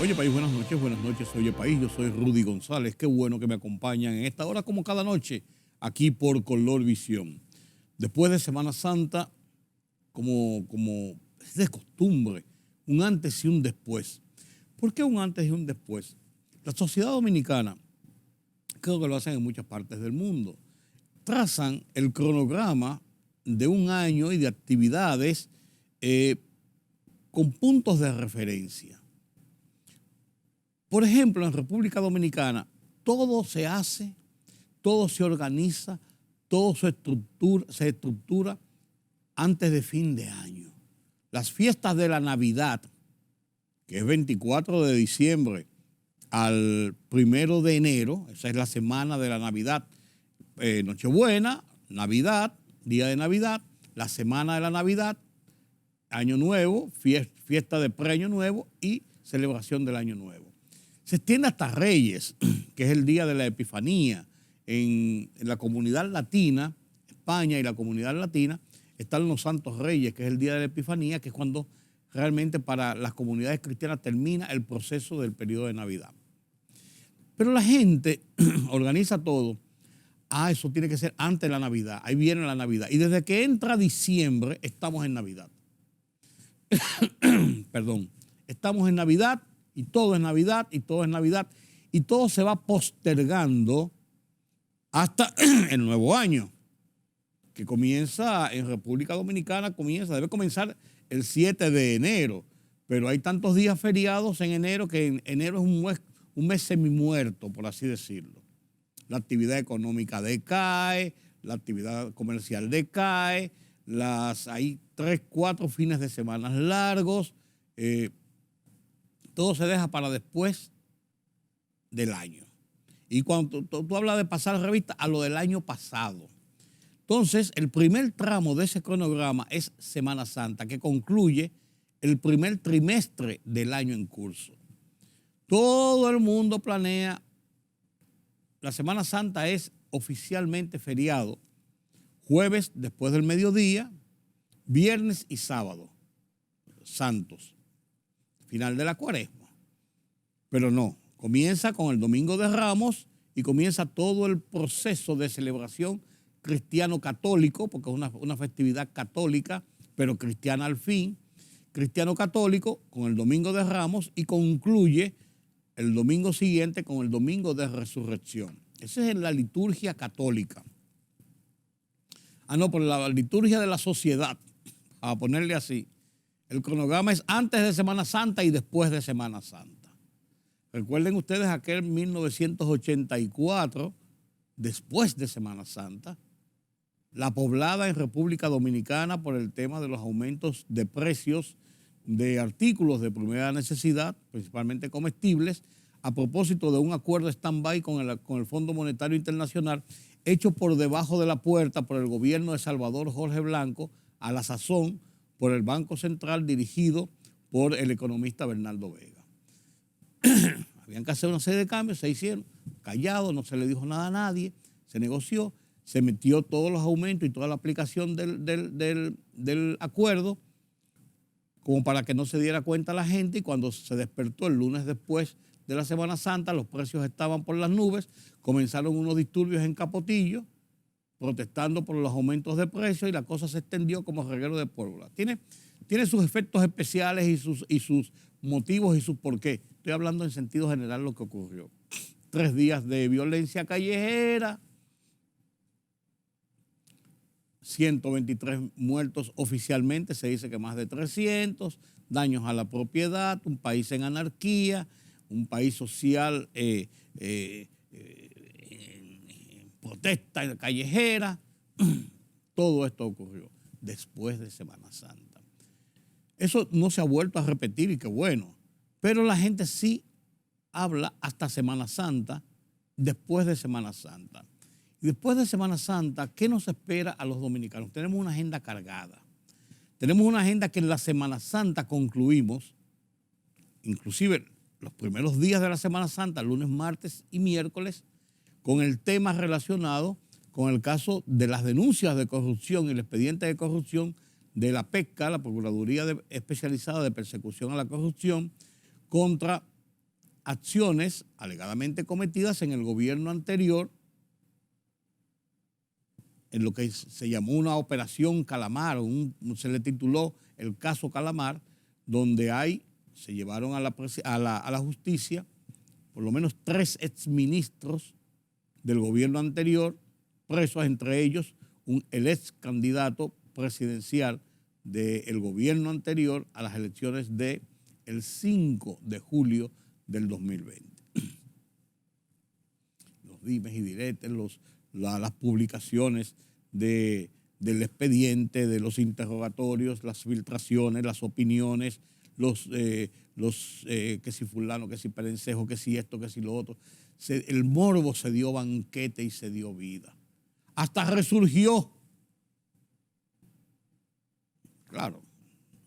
Oye País, buenas noches, oye País, yo soy Rudy González, qué bueno que me acompañan en esta hora como cada noche, aquí por Color Visión. Después de Semana Santa, como es de costumbre, un antes y un después. ¿Por qué un antes y un después? La sociedad dominicana, creo que lo hacen en muchas partes del mundo, trazan el cronograma de un año y de actividades con puntos de referencia. Por ejemplo, en República Dominicana, todo se hace, todo se organiza, todo se estructura antes de fin de año. Las fiestas de la Navidad, que es 24 de diciembre al 1 de enero, esa es la semana de la Navidad, Nochebuena, Navidad, Día de Navidad, la semana de la Navidad, Año Nuevo, fiesta de Preaño Nuevo y celebración del Año Nuevo. Se extiende hasta Reyes, que es el día de la Epifanía. En la comunidad latina, España y la comunidad latina, están los Santos Reyes, que es el día de la Epifanía, que es cuando realmente para las comunidades cristianas termina el proceso del periodo de Navidad. Pero la gente organiza todo. Eso tiene que ser antes de la Navidad. Ahí viene la Navidad. Y desde que entra diciembre, estamos en Navidad. Perdón. Estamos en Navidad y todo es Navidad y todo es Navidad. Y todo se va postergando hasta el nuevo año, que comienza en República Dominicana, debe comenzar el 7 de enero. Pero hay tantos días feriados en enero que en enero es un mes semimuerto, por así decirlo. La actividad económica decae, la actividad comercial decae, hay 3, 4 fines de semana largos, todo se deja para después del año. Y cuando tú hablas de pasar revista a lo del año pasado. Entonces, el primer tramo de ese cronograma es Semana Santa, que concluye el primer trimestre del año en curso. Todo el mundo planea. La Semana Santa es oficialmente feriado jueves después del mediodía, viernes y sábado, santos, final de la Cuaresma. Pero no, comienza con el Domingo de Ramos y comienza todo el proceso de celebración cristiano-católico, porque es una festividad católica, pero cristiana al fin, cristiano-católico con el Domingo de Ramos y concluye el domingo siguiente con el Domingo de Resurrección. Esa es la liturgia católica. Por la liturgia de la sociedad, a ponerle así. El cronograma es antes de Semana Santa y después de Semana Santa. Recuerden ustedes aquel 1984, después de Semana Santa, la poblada en República Dominicana por el tema de los aumentos de precios de artículos de primera necesidad, principalmente comestibles, a propósito de un acuerdo stand-by con el Fondo Monetario Internacional, hecho por debajo de la puerta por el gobierno de Salvador Jorge Blanco, a la sazón por el Banco Central dirigido por el economista Bernardo Vega. Habían que hacer una serie de cambios, se hicieron, callados, no se le dijo nada a nadie, se negoció, se metió todos los aumentos y toda la aplicación del acuerdo, como para que no se diera cuenta la gente, y cuando se despertó el lunes después de la Semana Santa, los precios estaban por las nubes, comenzaron unos disturbios en Capotillo, protestando por los aumentos de precios y la cosa se extendió como reguero de pólvora. Tiene sus efectos especiales y sus motivos y sus por qué. Estoy hablando en sentido general lo que ocurrió. 3 días de violencia callejera, 123 muertos oficialmente, se dice que más de 300, daños a la propiedad, un país en anarquía, un país social protesta callejera. Todo esto ocurrió después de Semana Santa. Eso no se ha vuelto a repetir y qué bueno, pero la gente sí habla hasta Semana Santa, después de Semana Santa. Y después de Semana Santa, ¿qué nos espera a los dominicanos? Tenemos una agenda cargada. Tenemos una agenda que en la Semana Santa concluimos, inclusive los primeros días de la Semana Santa, lunes, martes y miércoles, con el tema relacionado con el caso de las denuncias de corrupción y el expediente de corrupción de la PECA, la Procuraduría Especializada de Persecución a la Corrupción, contra acciones alegadamente cometidas en el gobierno anterior, en lo que se llamó una operación Calamar, se le tituló el caso Calamar, donde se llevaron a la justicia por lo menos 3 exministros del gobierno anterior presos, entre ellos el ex candidato presidencial del gobierno anterior a las elecciones del 5 de julio del 2020. Los dimes y diretes, las publicaciones del expediente, de los interrogatorios, las filtraciones, las opiniones, que si fulano, que si perencejo, que si esto, que si lo otro. El morbo se dio banquete y se dio vida. Hasta resurgió, claro,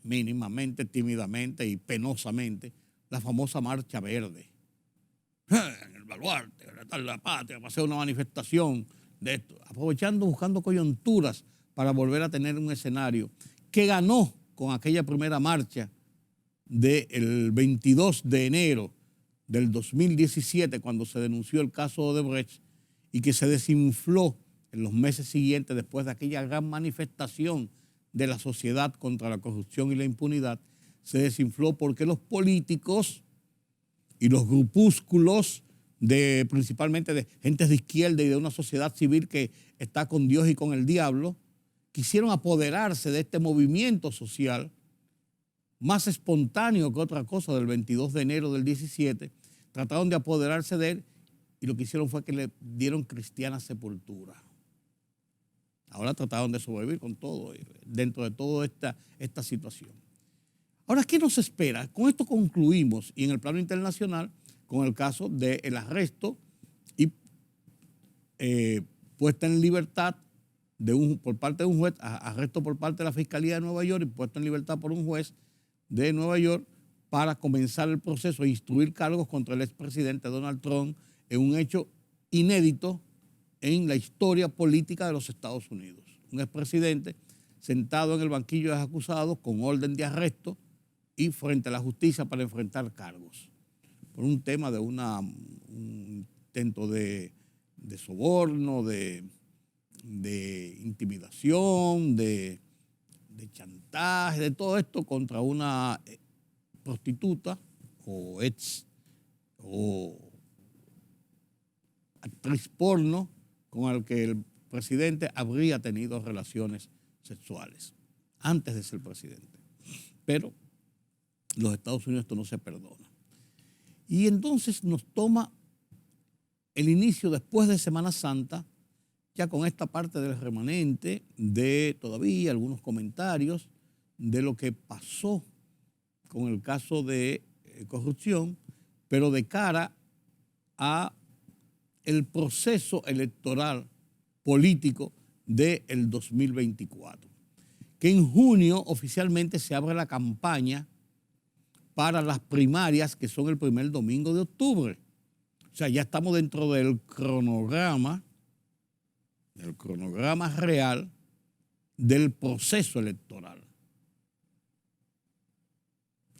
mínimamente, tímidamente y penosamente, la famosa Marcha Verde. En el Baluarte, en la Patria, para hacer una manifestación de esto, aprovechando, buscando coyunturas para volver a tener un escenario que ganó con aquella primera marcha del 22 de enero del 2017, cuando se denunció el caso Odebrecht, y que se desinfló en los meses siguientes después de aquella gran manifestación de la sociedad contra la corrupción y la impunidad. Se desinfló porque los políticos y los grupúsculos, principalmente de gentes de izquierda y de una sociedad civil que está con Dios y con el diablo, quisieron apoderarse de este movimiento social más espontáneo que otra cosa del 22 de enero del 17, trataron de apoderarse de él y lo que hicieron fue que le dieron cristiana sepultura. Ahora trataron de sobrevivir con todo, dentro de toda esta situación. Ahora, ¿qué nos espera? Con esto concluimos, y en el plano internacional, con el caso del arresto y puesta en libertad por parte de un juez, arresto por parte de la Fiscalía de Nueva York y puesta en libertad por un juez de Nueva York para comenzar el proceso e instruir cargos contra el expresidente Donald Trump en un hecho inédito en la historia política de los Estados Unidos. Un expresidente sentado en el banquillo de los acusados con orden de arresto y frente a la justicia para enfrentar cargos por un tema de un intento de soborno, de intimidación, de chantaje, de todo esto contra una prostituta o actriz porno con el que el presidente habría tenido relaciones sexuales antes de ser presidente. Pero los Estados Unidos esto no se perdona. Y entonces nos toma el inicio después de Semana Santa, ya con esta parte del remanente de todavía algunos comentarios de lo que pasó con el caso de corrupción, pero de cara a el proceso electoral político del 2024, que en junio oficialmente se abre la campaña para las primarias, que son el primer domingo de octubre. O sea, ya estamos dentro del cronograma real del proceso electoral.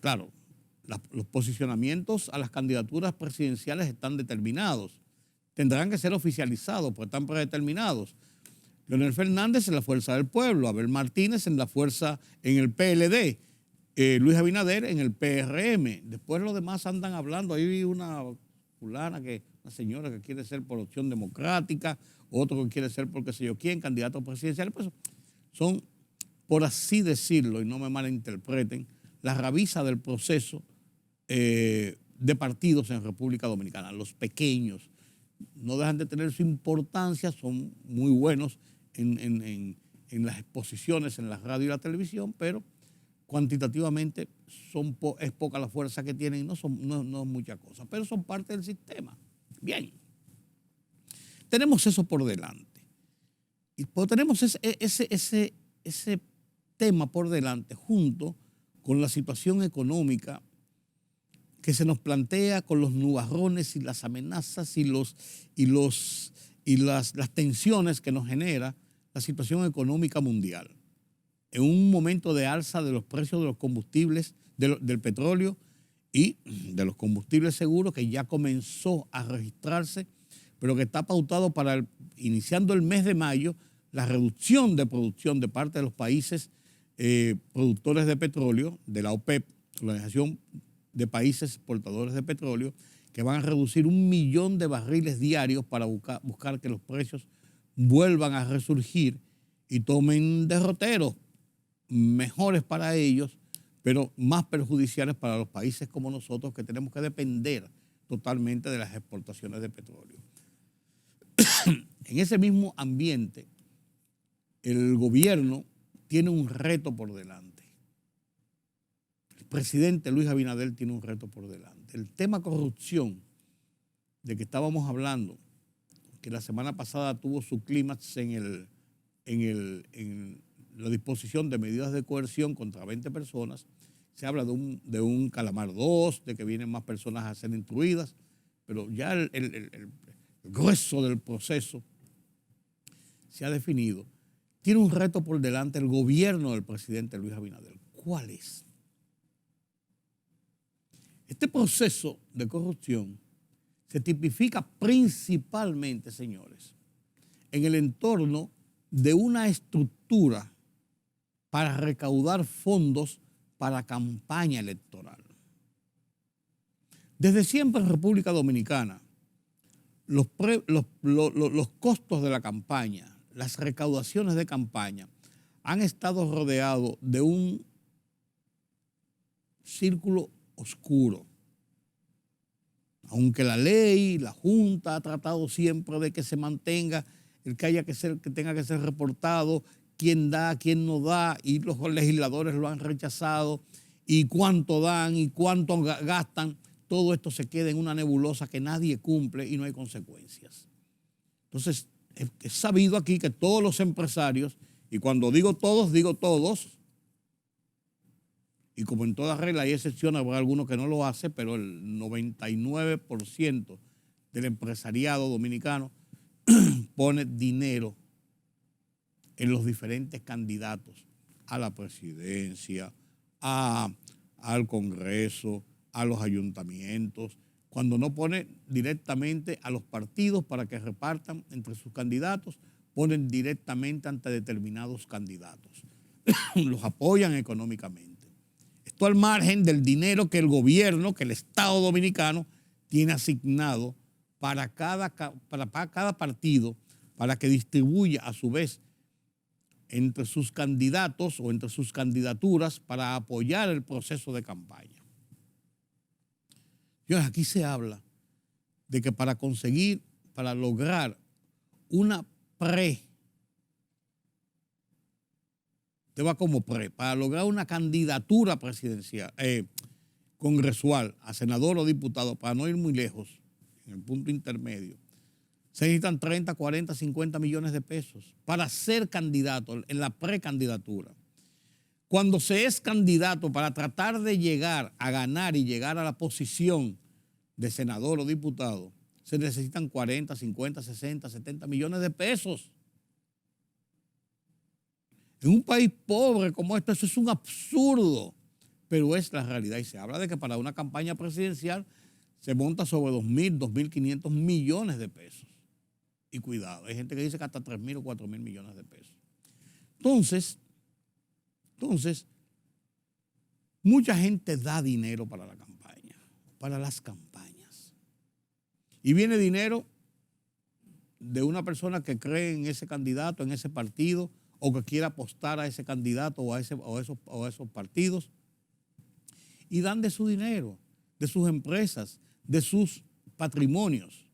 Claro, los posicionamientos a las candidaturas presidenciales están determinados. Tendrán que ser oficializados, pues están predeterminados. Leonel Fernández en la Fuerza del Pueblo, Abel Martínez en el PLD, Luis Abinader en el PRM. Después los demás andan hablando. Hay una señora que quiere ser por opción democrática, otro que quiere ser por qué sé yo quién, candidato presidencial. Pues son, por así decirlo, y no me malinterpreten, la rabiza del proceso de partidos en República Dominicana. Los pequeños no dejan de tener su importancia, son muy buenos en las exposiciones en la radio y la televisión, pero cuantitativamente es poca la fuerza que tienen, no es mucha cosa, pero son parte del sistema. Bien, tenemos eso por delante. Y tenemos ese tema por delante junto con la situación económica que se nos plantea, con los nubarrones y las amenazas y las tensiones que nos genera la situación económica mundial. En un momento de alza de los precios de los combustibles, del petróleo y de los combustibles seguros, que ya comenzó a registrarse, pero que está pautado para, iniciando el mes de mayo, la reducción de producción de parte de los países productores de petróleo, de la OPEP, Organización de Países Exportadores de Petróleo, que van a reducir 1 millón de barriles diarios para buscar que los precios vuelvan a resurgir y tomen derroteros mejores para ellos, pero más perjudiciales para los países como nosotros, que tenemos que depender totalmente de las exportaciones de petróleo. En ese mismo ambiente, el gobierno tiene un reto por delante. El presidente Luis Abinader tiene un reto por delante. El tema corrupción, de que estábamos hablando, que la semana pasada tuvo su clímax en la disposición de medidas de coerción contra 20 personas. Se habla de un Calamar 2, de que vienen más personas a ser instruidas, pero ya el grueso del proceso se ha definido. Tiene un reto por delante el gobierno del presidente Luis Abinader. ¿Cuál es? Este proceso de corrupción se tipifica principalmente, señores, en el entorno de una estructura para recaudar fondos para campaña electoral. Desde siempre en República Dominicana, los costos de la campaña, las recaudaciones de campaña, han estado rodeados de un círculo oscuro. Aunque la ley, la Junta ha tratado siempre de que se mantenga el que tenga que ser reportado, quién da, quién no da, y los legisladores lo han rechazado, y cuánto dan y cuánto gastan, todo esto se queda en una nebulosa que nadie cumple y no hay consecuencias. Entonces, es sabido aquí que todos los empresarios, y cuando digo todos, y como en toda regla hay excepciones, habrá algunos que no lo hacen, pero el 99% del empresariado dominicano pone dinero en los diferentes candidatos a la presidencia, al Congreso, a los ayuntamientos, cuando no pone directamente a los partidos para que repartan entre sus candidatos, ponen directamente ante determinados candidatos. Los apoyan económicamente. Esto al margen del dinero que el gobierno, que el Estado dominicano tiene asignado para cada partido, para que distribuya a su vez entre sus candidatos o entre sus candidaturas para apoyar el proceso de campaña. Aquí se habla de que para lograr una para lograr una candidatura presidencial, congresual, a senador o diputado, para no ir muy lejos, en el punto intermedio, se necesitan 30, 40, 50 millones de pesos para ser candidato en la precandidatura. Cuando se es candidato para tratar de llegar a ganar y llegar a la posición de senador o diputado, se necesitan 40, 50, 60, 70 millones de pesos. En un país pobre como este, eso es un absurdo, pero es la realidad. Y se habla de que para una campaña presidencial se monta sobre 2.000, 2.500 millones de pesos. Y cuidado, hay gente que dice que hasta 3.000 o 4.000 millones de pesos. Entonces, mucha gente da dinero para la campaña, para las campañas. Y viene dinero de una persona que cree en ese candidato, en ese partido, o que quiera apostar a ese candidato o a esos partidos, y dan de su dinero, de sus empresas, de sus patrimonios.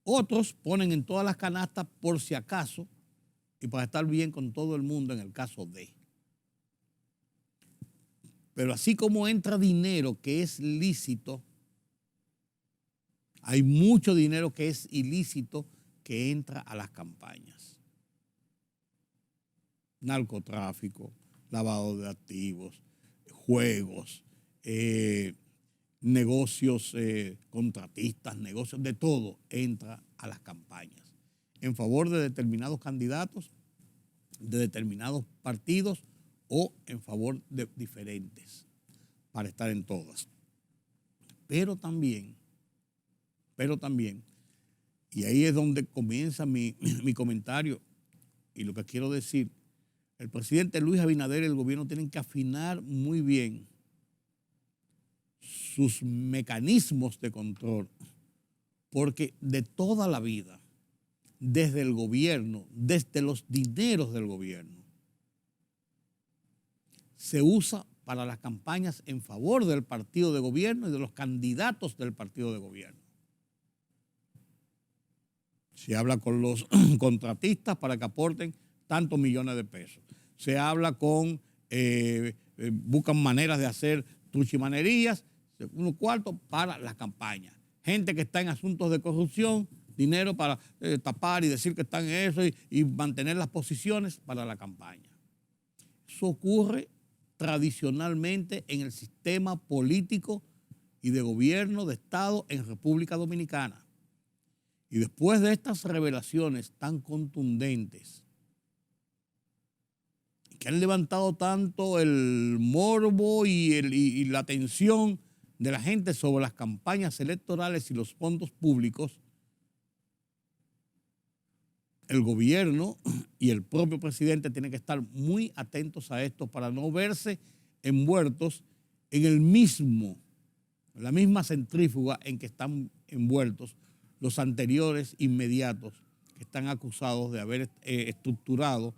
Otros ponen en todas las canastas por si acaso y para estar bien con todo el mundo en el caso de. Pero así como entra dinero que es lícito, hay mucho dinero que es ilícito que entra a las campañas. Narcotráfico, lavado de activos, juegos, negocios contratistas, negocios de todo entra a las campañas en favor de determinados candidatos, de determinados partidos o en favor de diferentes para estar en todas. pero también, y ahí es donde comienza mi comentario y lo que quiero decir, el presidente Luis Abinader y el gobierno tienen que afinar muy bien sus mecanismos de control, porque de toda la vida, desde el gobierno, desde los dineros del gobierno, se usa para las campañas en favor del partido de gobierno y de los candidatos del partido de gobierno. Se habla con los contratistas para que aporten tantos millones de pesos. Se habla con, buscan maneras de hacer truchimanerías, unos cuartos para las campañas. Gente que está en asuntos de corrupción, dinero para tapar y decir que están en eso y mantener las posiciones para la campaña. Eso ocurre tradicionalmente en el sistema político y de gobierno de Estado en República Dominicana. Y después de estas revelaciones tan contundentes, que han levantado tanto el morbo y la atención de la gente sobre las campañas electorales y los fondos públicos, el gobierno y el propio presidente tienen que estar muy atentos a esto para no verse envueltos en la misma centrífuga en que están envueltos los anteriores inmediatos que están acusados de haber estructurado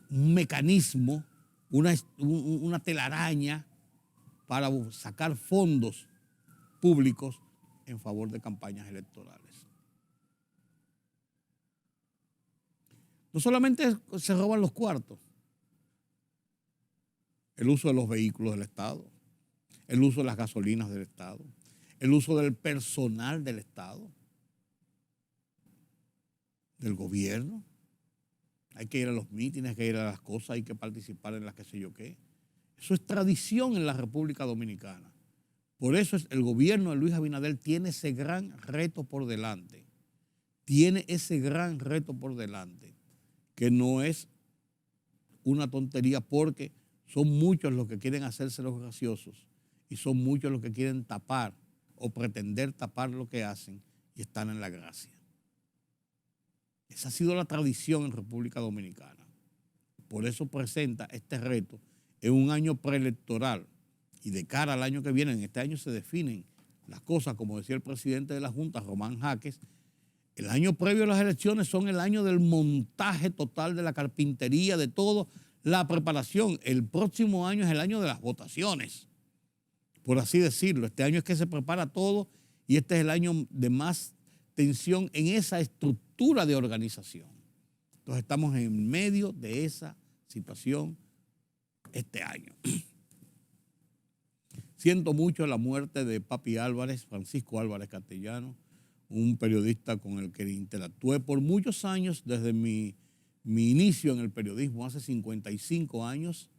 un mecanismo, una telaraña para sacar fondos públicos en favor de campañas electorales. No solamente se roban los cuartos, el uso de los vehículos del Estado, el uso de las gasolinas del Estado, el uso del personal del Estado, del gobierno. Hay que ir a los mítines, hay que ir a las cosas, hay que participar en las qué sé yo qué. Eso es tradición en la República Dominicana. Por eso el gobierno de Luis Abinader tiene ese gran reto por delante. Tiene ese gran reto por delante, que no es una tontería porque son muchos los que quieren hacerse los graciosos y son muchos los que quieren tapar o pretender tapar lo que hacen y están en la gracia. Esa ha sido la tradición en República Dominicana. Por eso presenta este reto en un año preelectoral y de cara al año que viene. En este año se definen las cosas, como decía el presidente de la Junta, Román Jaques. El año previo a las elecciones son el año del montaje total de la carpintería, de todo, la preparación. El próximo año es el año de las votaciones, por así decirlo. Este año es que se prepara todo y este es el año de más tensión en esa estructura de organización. Entonces estamos en medio de esa situación este año. Siento mucho la muerte de Papi Álvarez, Francisco Álvarez Castellano, un periodista con el que interactué por muchos años, desde mi inicio en el periodismo, hace 55 años,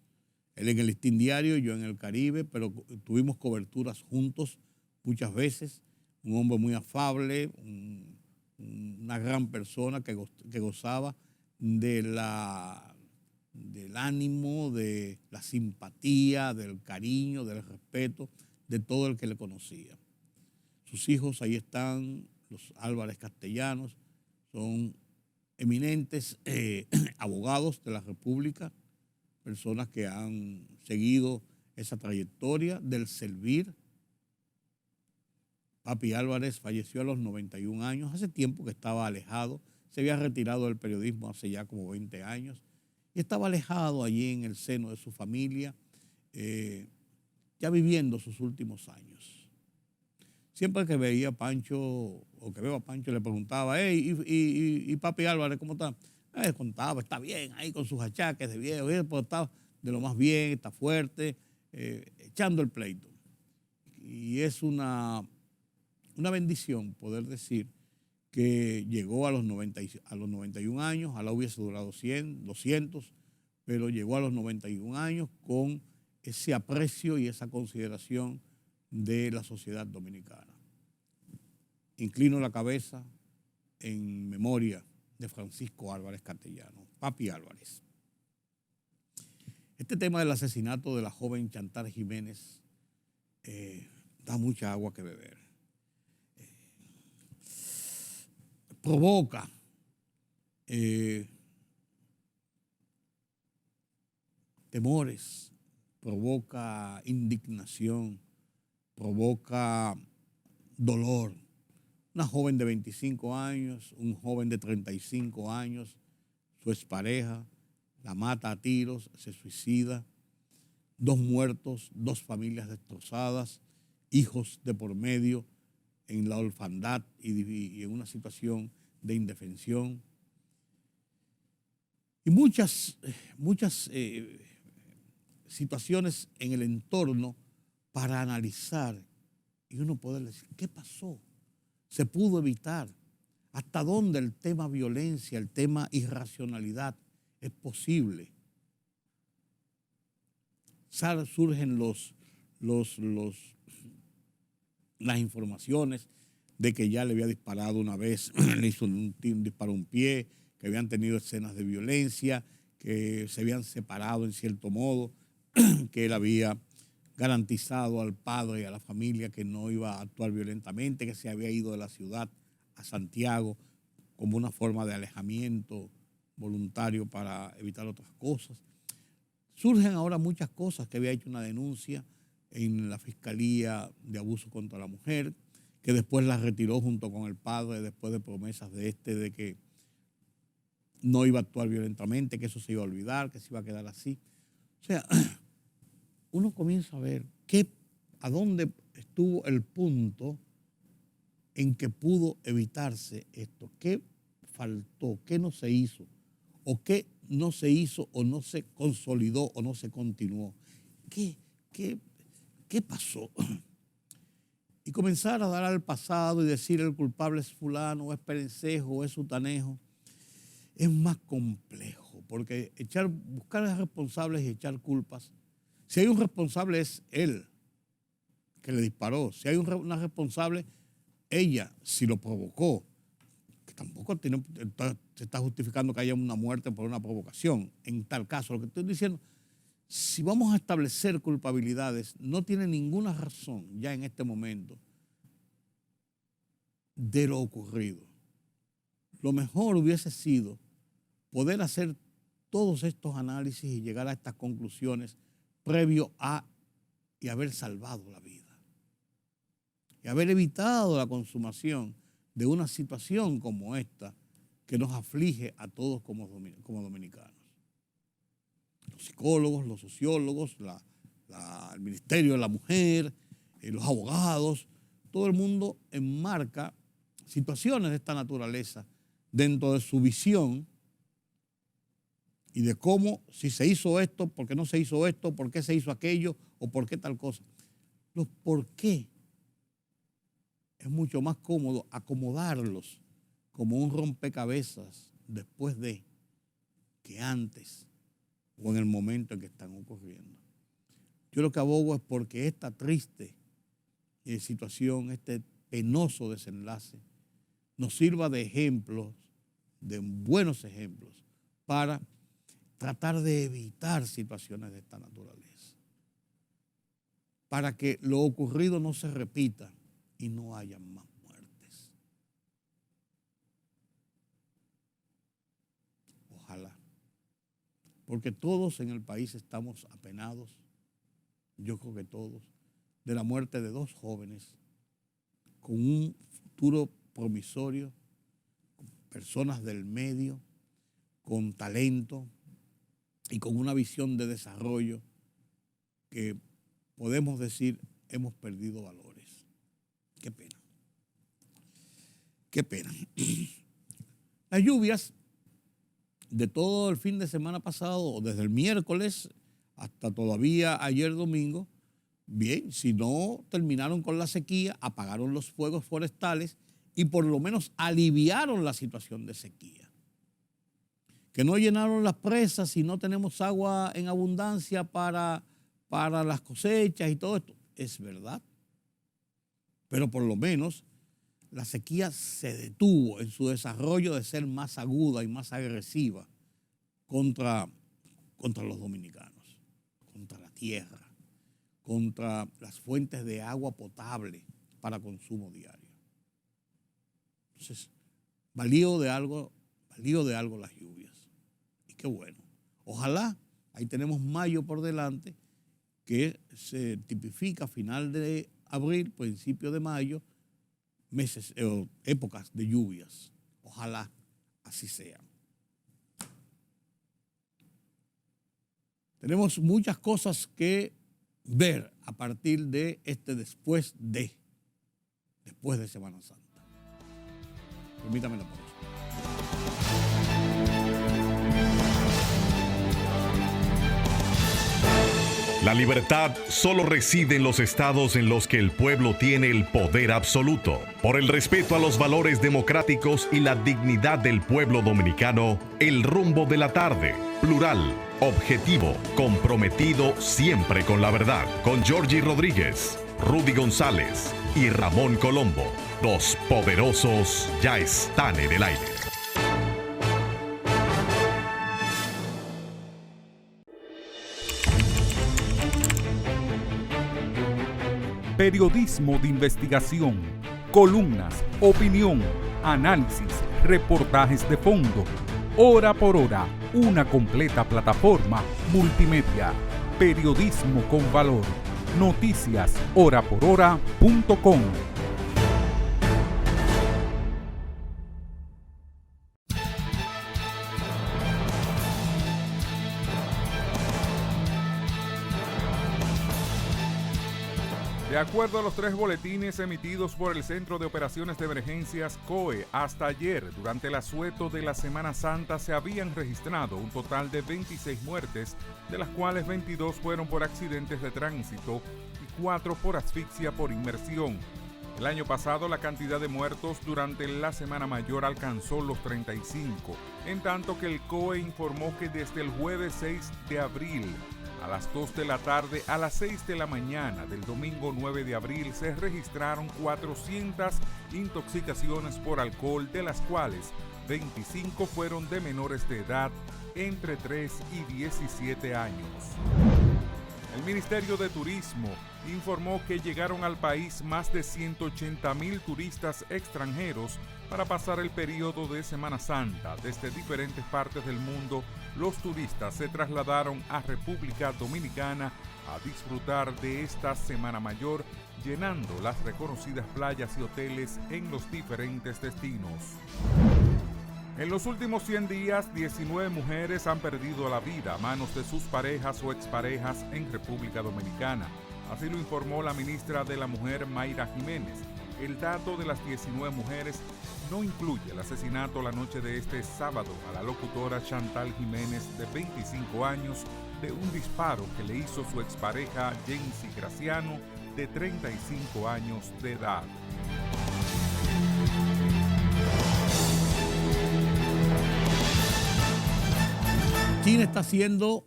él en el Listín Diario, yo en el Caribe, pero tuvimos coberturas juntos muchas veces, un hombre muy afable, una gran persona que gozaba del ánimo, de la simpatía, del cariño, del respeto de todo el que le conocía. Sus hijos ahí están, los Álvarez Castellanos, son eminentes abogados de la República, personas que han seguido esa trayectoria del servir. Papi Álvarez falleció a los 91 años, hace tiempo que estaba alejado, se había retirado del periodismo hace ya como 20 años y estaba alejado allí en el seno de su familia, ya viviendo sus últimos años. Siempre que veía a Pancho, o que veo a Pancho, le preguntaba, hey, ¿y Papi Álvarez cómo está? Contaba, está bien, ahí con sus achaques de viejo, pues está de lo más bien, está fuerte, echando el pleito. Y es una bendición poder decir que llegó a los 91 años, ojalá hubiese durado 100, 200, pero llegó a los 91 años con ese aprecio y esa consideración de la sociedad dominicana. Inclino la cabeza en memoria de Francisco Álvarez Castellano, Papi Álvarez. Este tema del asesinato de la joven Chantal Jiménez da mucha agua que beber. Provoca temores, provoca indignación, provoca dolor. Una joven de 25 años, un joven de 35 años, su expareja la mata a tiros, se suicida, 2 muertos, 2 familias destrozadas, hijos de por medio en la orfandad y en una situación de indefensión. Y muchas situaciones en el entorno para analizar y uno poder decir, ¿qué pasó? ¿Se pudo evitar? ¿Hasta dónde el tema violencia, el tema irracionalidad es posible? Surgen las informaciones de que ya le había disparado una vez, le hizo un disparo a un pie, que habían tenido escenas de violencia, que se habían separado en cierto modo, que él había garantizado al padre y a la familia que no iba a actuar violentamente, que se había ido de la ciudad a Santiago como una forma de alejamiento voluntario para evitar otras cosas. Surgen ahora muchas cosas, que había hecho una denuncia en la Fiscalía de Abuso contra la Mujer, que después la retiró junto con el padre después de promesas de que no iba a actuar violentamente, que eso se iba a olvidar, que se iba a quedar así. O sea, uno comienza a ver a dónde estuvo el punto en que pudo evitarse esto, qué faltó, qué no se hizo, o qué no se hizo, o no se consolidó, o no se continuó. ¿Qué pasó? Y comenzar a dar al pasado y decir el culpable es fulano, o es Perencejo, o es Sutanejo, es más complejo, porque buscar a responsables y echar culpas. Si hay un responsable es él que le disparó. Si hay una responsable, ella, si lo provocó, que tampoco se está justificando que haya una muerte por una provocación. En tal caso, lo que estoy diciendo, si vamos a establecer culpabilidades, no tiene ninguna razón ya en este momento de lo ocurrido. Lo mejor hubiese sido poder hacer todos estos análisis y llegar a estas conclusiones previo a y haber salvado la vida y haber evitado la consumación de una situación como esta que nos aflige a todos como dominicanos. Los psicólogos, los sociólogos, el Ministerio de la Mujer, los abogados, todo el mundo enmarca situaciones de esta naturaleza dentro de su visión y de cómo, si se hizo esto, por qué no se hizo esto, por qué se hizo aquello o por qué tal cosa. Los por qué es mucho más cómodo acomodarlos como un rompecabezas después de que antes o en el momento en que están ocurriendo. Yo lo que abogo es porque esta triste situación, este penoso desenlace, nos sirva de ejemplos, de buenos ejemplos, para tratar de evitar situaciones de esta naturaleza, para que lo ocurrido no se repita y no haya más muertes. Ojalá. Porque todos en el país estamos apenados, yo creo que todos, de la muerte de 2 jóvenes con un futuro promisorio, personas del medio, con talento y con una visión de desarrollo que podemos decir hemos perdido valores. Qué pena. Qué pena. Las lluvias de todo el fin de semana pasado, desde el miércoles hasta todavía ayer domingo, bien, si no terminaron con la sequía, apagaron los fuegos forestales y por lo menos aliviaron la situación de sequía. Que no llenaron las presas y no tenemos agua en abundancia para las cosechas y todo esto, es verdad. Pero por lo menos la sequía se detuvo en su desarrollo de ser más aguda y más agresiva contra los dominicanos, contra la tierra, contra las fuentes de agua potable para consumo diario. Entonces, valió de algo las lluvias. Y qué bueno. Ojalá, ahí tenemos mayo por delante, que se tipifica a final de abril, principio de mayo, meses, épocas de lluvias. Ojalá así sea. Tenemos muchas cosas que ver a partir de después de Semana Santa. Permítame la pausa. La libertad solo reside en los estados en los que el pueblo tiene el poder absoluto. Por el respeto a los valores democráticos y la dignidad del pueblo dominicano, El Rumbo de la Tarde, plural, objetivo, comprometido siempre con la verdad. Con Georgie Rodríguez, Rudy González y Ramón Colombo. Los poderosos ya están en el aire. Periodismo de investigación, columnas, opinión, análisis, reportajes de fondo. Hora por hora, una completa plataforma multimedia. Periodismo con valor. Noticias horaporhora.com. De acuerdo a los 3 boletines emitidos por el Centro de Operaciones de Emergencias COE, hasta ayer, durante el asueto de la Semana Santa, se habían registrado un total de 26 muertes, de las cuales 22 fueron por accidentes de tránsito y 4 por asfixia por inmersión. El año pasado, la cantidad de muertos durante la Semana Mayor alcanzó los 35, en tanto que el COE informó que desde el jueves 6 de abril, a las 2 de la tarde a las 6 de la mañana del domingo 9 de abril se registraron 400 intoxicaciones por alcohol, de las cuales 25 fueron de menores de edad entre 3 y 17 años. El Ministerio de Turismo informó que llegaron al país más de 180,000 turistas extranjeros para pasar el periodo de Semana Santa. Desde diferentes partes del mundo, los turistas se trasladaron a República Dominicana a disfrutar de esta Semana Mayor, llenando las reconocidas playas y hoteles en los diferentes destinos. En los últimos 100 días, 19 mujeres han perdido la vida a manos de sus parejas o exparejas en República Dominicana. Así lo informó la ministra de la Mujer, Mayra Jiménez. El dato de las 19 mujeres no incluye el asesinato la noche de este sábado a la locutora Chantal Jiménez, de 25 años, de un disparo que le hizo su expareja Jency Graciano, de 35 años de edad. China está haciendo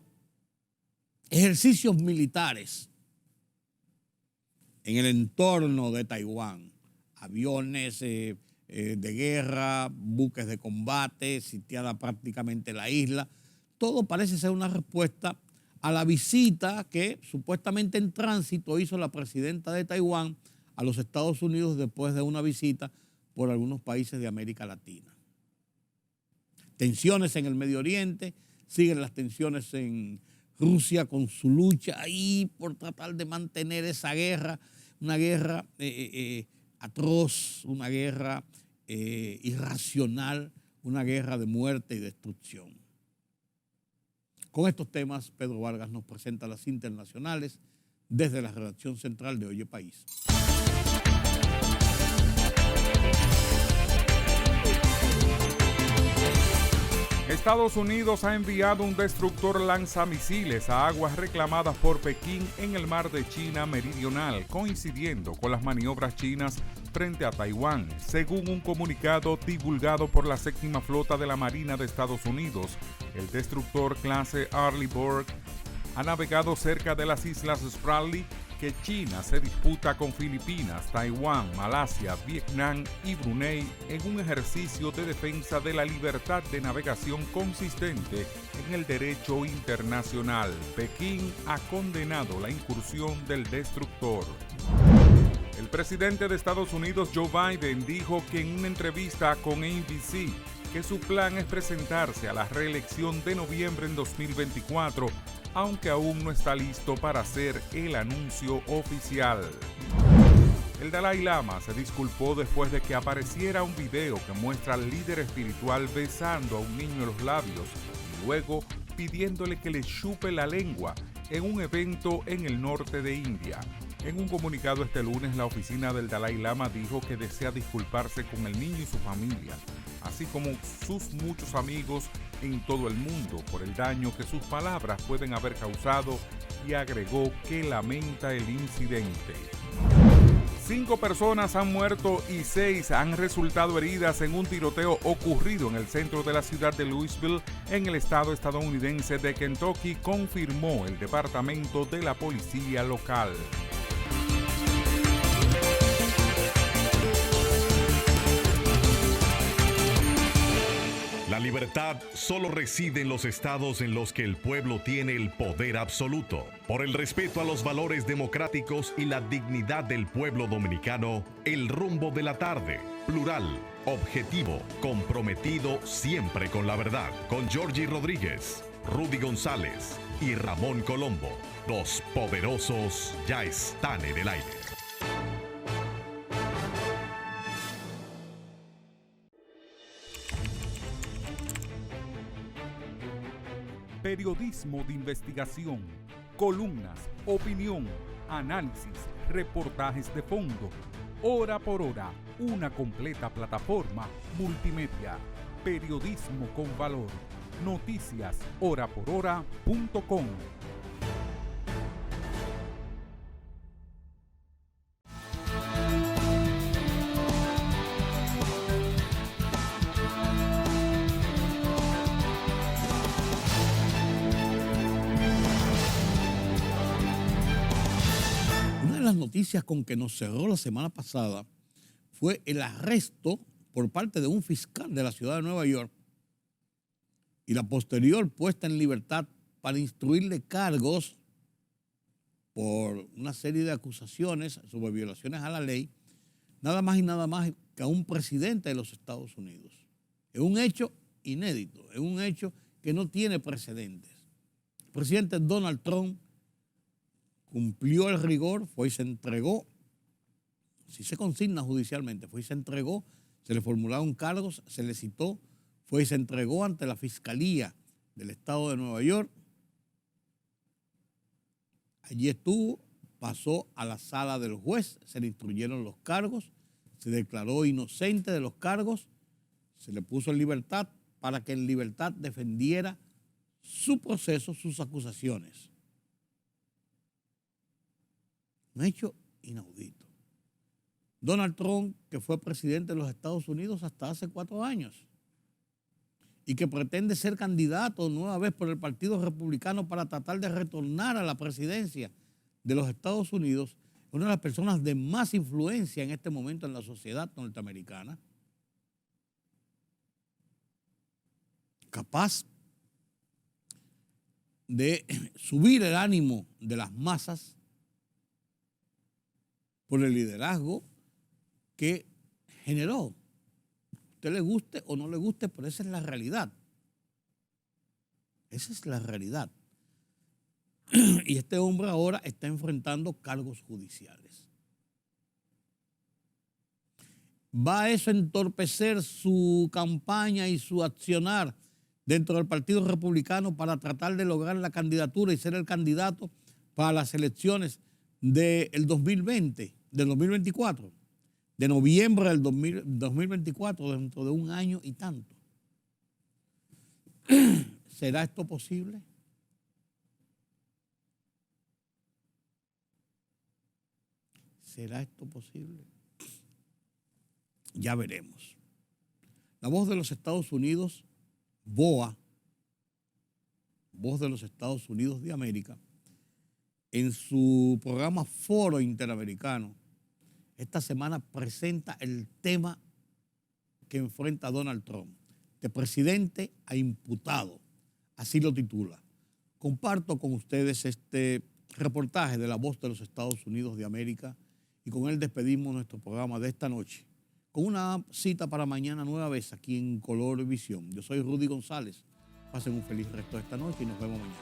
ejercicios militares en el entorno de Taiwán. Aviones de guerra, buques de combate, sitiada prácticamente la isla. Todo parece ser una respuesta a la visita que supuestamente en tránsito hizo la presidenta de Taiwán a los Estados Unidos después de una visita por algunos países de América Latina. Tensiones en el Medio Oriente, siguen las tensiones en Rusia con su lucha ahí por tratar de mantener esa guerra, una guerra atroz, una guerra irracional, una guerra de muerte y destrucción. Con estos temas, Pedro Vargas nos presenta las internacionales desde la redacción central de Oye País. Estados Unidos ha enviado un destructor lanzamisiles a aguas reclamadas por Pekín en el mar de China Meridional, coincidiendo con las maniobras chinas frente a Taiwán, según un comunicado divulgado por la 7ª Flota de la Marina de Estados Unidos. El destructor clase Arleigh Burke ha navegado cerca de las islas Spratly que China se disputa con Filipinas, Taiwán, Malasia, Vietnam y Brunei en un ejercicio de defensa de la libertad de navegación consistente en el derecho internacional. Pekín ha condenado la incursión del destructor. El presidente de Estados Unidos, Joe Biden, dijo que en una entrevista con ABC que su plan es presentarse a la reelección de noviembre en 2024, aunque aún no está listo para hacer el anuncio oficial. El Dalai Lama se disculpó después de que apareciera un video que muestra al líder espiritual besando a un niño en los labios y luego pidiéndole que le chupe la lengua en un evento en el norte de India. En un comunicado este lunes, la oficina del Dalai Lama dijo que desea disculparse con el niño y su familia, así como sus muchos amigos en todo el mundo por el daño que sus palabras pueden haber causado, y agregó que lamenta el incidente. 5 personas han muerto y 6 han resultado heridas en un tiroteo ocurrido en el centro de la ciudad de Louisville, en el estado estadounidense de Kentucky, confirmó el departamento de la policía local. La libertad solo reside en los estados en los que el pueblo tiene el poder absoluto. Por el respeto a los valores democráticos y la dignidad del pueblo dominicano, el rumbo de la tarde, plural, objetivo, comprometido siempre con la verdad. Con Georgie Rodríguez, Rudy González y Ramón Colombo. Los poderosos ya están en el aire. Periodismo de investigación, columnas, opinión, análisis, reportajes de fondo, hora por hora, una completa plataforma multimedia. Periodismo con valor. Noticias horaporhora.com. Las noticias con que nos cerró la semana pasada fue el arresto por parte de un fiscal de la ciudad de Nueva York y la posterior puesta en libertad para instruirle cargos por una serie de acusaciones sobre violaciones a la ley, nada más y nada más que a un presidente de los Estados Unidos. Es un hecho inédito, es un hecho que no tiene precedentes. El presidente Donald Trump cumplió el rigor, fue y se entregó, si se consigna judicialmente, fue y se entregó, se le formularon cargos, se le citó, fue y se entregó ante la Fiscalía del Estado de Nueva York. Allí estuvo, pasó a la sala del juez, se le instruyeron los cargos, se declaró inocente de los cargos, se le puso en libertad para que en libertad defendiera su proceso, sus acusaciones. Un hecho inaudito. Donald Trump, que fue presidente de los Estados Unidos hasta hace 4 años y que pretende ser candidato nueva vez por el Partido Republicano para tratar de retornar a la presidencia de los Estados Unidos, es una de las personas de más influencia en este momento en la sociedad norteamericana, capaz de subir el ánimo de las masas por el liderazgo que generó. Usted le guste o no le guste, pero esa es la realidad. Esa es la realidad. Y este hombre ahora está enfrentando cargos judiciales. ¿Va a eso entorpecer su campaña y su accionar dentro del Partido Republicano para tratar de lograr la candidatura y ser el candidato para las elecciones del 2020, del 2024, de noviembre del 2024, dentro de un año y tanto? ¿Será esto posible? ¿Será esto posible? Ya veremos. La voz de los Estados Unidos, VOA, voz de los Estados Unidos de América, en su programa Foro Interamericano, esta semana presenta el tema que enfrenta Donald Trump, de presidente a imputado, así lo titula. Comparto con ustedes este reportaje de La Voz de los Estados Unidos de América y con él despedimos nuestro programa de esta noche, con una cita para mañana nueva vez aquí en Color Visión. Yo soy Rudy González. Pasen un feliz resto de esta noche y nos vemos mañana.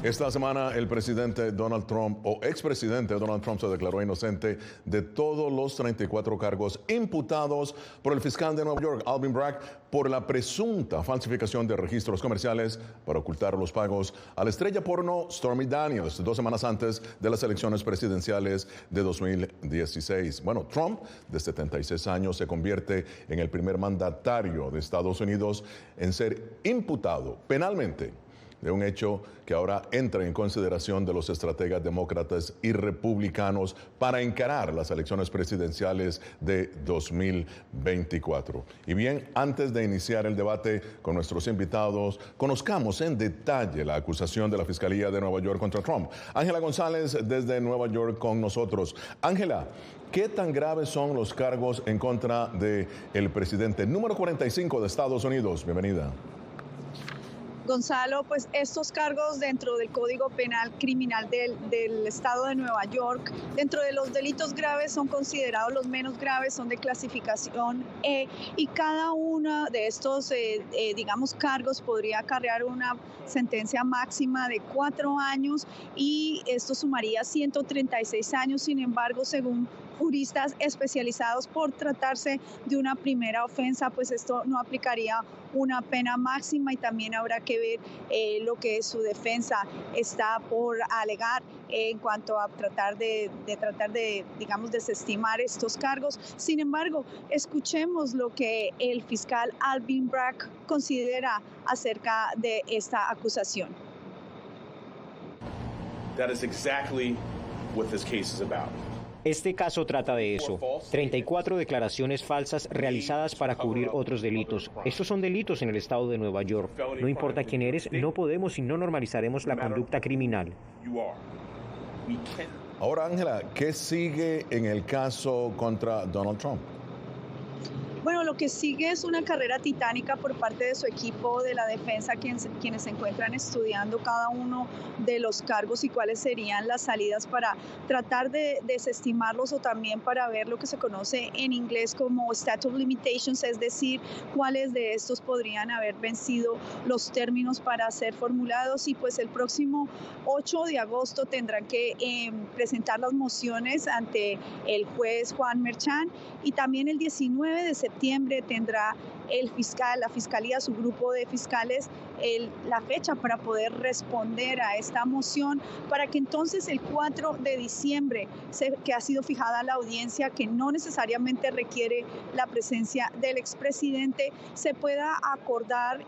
Esta semana el presidente Donald Trump, o expresidente Donald Trump, se declaró inocente de todos los 34 cargos imputados por el fiscal de Nueva York, Alvin Bragg, por la presunta falsificación de registros comerciales para ocultar los pagos a la estrella porno Stormy Daniels 2 semanas antes de las elecciones presidenciales de 2016. Bueno, Trump, de 76 años, se convierte en el primer mandatario de Estados Unidos en ser imputado penalmente de un hecho que ahora entra en consideración de los estrategas demócratas y republicanos para encarar las elecciones presidenciales de 2024. Y bien, antes de iniciar el debate con nuestros invitados, conozcamos en detalle la acusación de la Fiscalía de Nueva York contra Trump. Ángela González desde Nueva York con nosotros. Ángela, ¿qué tan graves son los cargos en contra del presidente número 45 de Estados Unidos? Bienvenida. Gonzalo, pues estos cargos dentro del Código Penal Criminal del Estado de Nueva York, dentro de los delitos graves son considerados los menos graves, son de clasificación E, y cada uno de estos, cargos podría acarrear una sentencia máxima de 4 años y esto sumaría 136 años. Sin embargo, según juristas especializados, por tratarse de una primera ofensa, pues esto no aplicaría una pena máxima y también habrá que ver lo que su defensa está por alegar en cuanto a tratar de desestimar estos cargos. Sin embargo, escuchemos lo que el fiscal Alvin Bragg considera acerca de esta acusación. That is exactly what this case is about. Este caso trata de eso. 34 declaraciones falsas realizadas para cubrir otros delitos. Estos son delitos en el estado de Nueva York. No importa quién eres, no podemos y no normalizaremos la conducta criminal. Ahora, Ángela, ¿qué sigue en el caso contra Donald Trump? Bueno, lo que sigue es una carrera titánica por parte de su equipo de la defensa, quienes se encuentran estudiando cada uno de los cargos y cuáles serían las salidas para tratar de desestimarlos o también para ver lo que se conoce en inglés como statute of limitations, es decir, cuáles de estos podrían haber vencido los términos para ser formulados. Y pues el próximo 8 de agosto tendrán que presentar las mociones ante el juez Juan Merchan y también el 19 de septiembre tendrá la fiscalía, su grupo de fiscales, la fecha para poder responder a esta moción, para que entonces el 4 de diciembre, que ha sido fijada la audiencia, que no necesariamente requiere la presencia del expresidente, se pueda acordar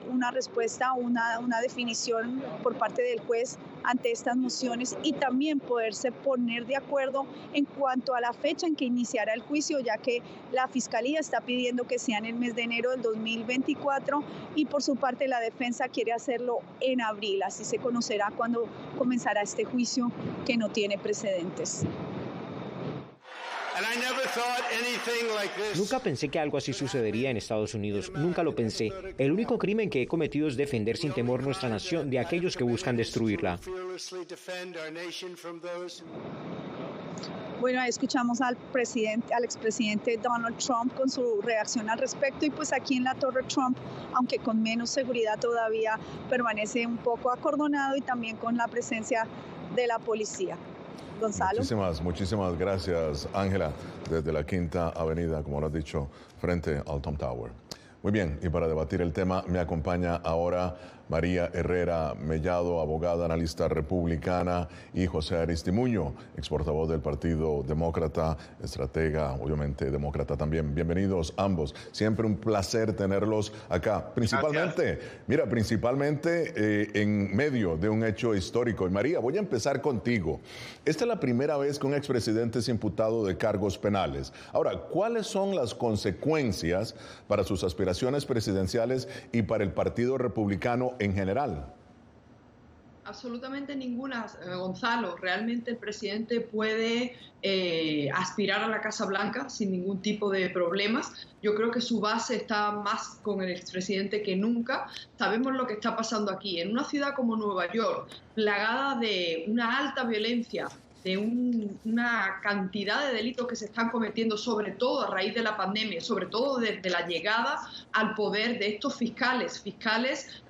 una respuesta, una definición por parte del juez ante estas mociones y también poderse poner de acuerdo en cuanto a la fecha en que iniciará el juicio, ya que la Fiscalía está pidiendo que sea en el mes de enero del 2024 y por su parte la defensa quiere hacerlo en abril. Así se conocerá cuándo comenzará este juicio que no tiene precedentes. Nunca pensé que algo así sucedería en Estados Unidos. Nunca lo pensé. El único crimen que he cometido es defender sin temor nuestra nación de aquellos que buscan destruirla. Bueno, ahí escuchamos al expresidente Donald Trump con su reacción al respecto y pues aquí en la Torre Trump, aunque con menos seguridad todavía, permanece un poco acordonado y también con la presencia de la policía. Gonzalo. Muchísimas gracias, Ángela, desde la Quinta Avenida, como lo has dicho, frente al Trump Tower. Muy bien, y para debatir el tema me acompaña ahora María Herrera Mellado, abogada, analista republicana, y José Aristimuño, ex portavoz del Partido Demócrata, estratega, obviamente demócrata también. Bienvenidos ambos. Siempre un placer tenerlos acá. Principalmente en medio de un hecho histórico. Y María, voy a empezar contigo. Esta es la primera vez que un expresidente es imputado de cargos penales. Ahora, ¿cuáles son las consecuencias para sus aspiraciones presidenciales y para el Partido Republicano en general? Absolutamente ninguna, Gonzalo. Realmente el presidente puede aspirar a la Casa Blanca sin ningún tipo de problemas. Yo creo que su base está más con el expresidente que nunca. Sabemos lo que está pasando aquí. En una ciudad como Nueva York, plagada de una alta violencia, de una cantidad de delitos que se están cometiendo, sobre todo a raíz de la pandemia, sobre todo desde la llegada al poder de estos fiscales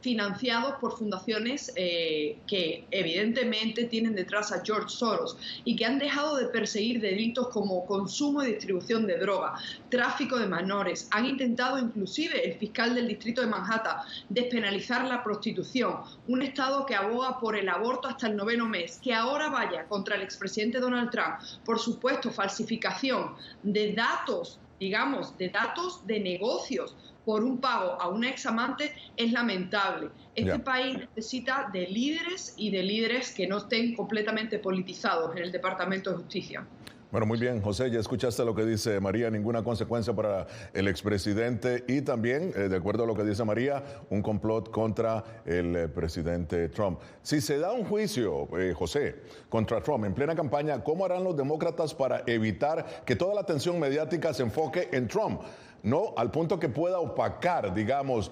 financiados por fundaciones que evidentemente tienen detrás a George Soros y que han dejado de perseguir delitos como consumo y distribución de droga, tráfico de menores. Han intentado inclusive el fiscal del distrito de Manhattan despenalizar la prostitución, un estado que aboga por el aborto hasta el 9º mes, que ahora vaya contra el expresidente Donald Trump, por supuesto, falsificación de datos, de negocios por un pago a una examante, es lamentable. Este país necesita de líderes y de líderes que no estén completamente politizados en el Departamento de Justicia. Bueno, muy bien, José, ya escuchaste lo que dice María, ninguna consecuencia para el expresidente y también, de acuerdo a lo que dice María, un complot contra el presidente Trump. Si se da un juicio, José, contra Trump en plena campaña, ¿cómo harán los demócratas para evitar que toda la atención mediática se enfoque en Trump? No, al punto que pueda opacar, digamos,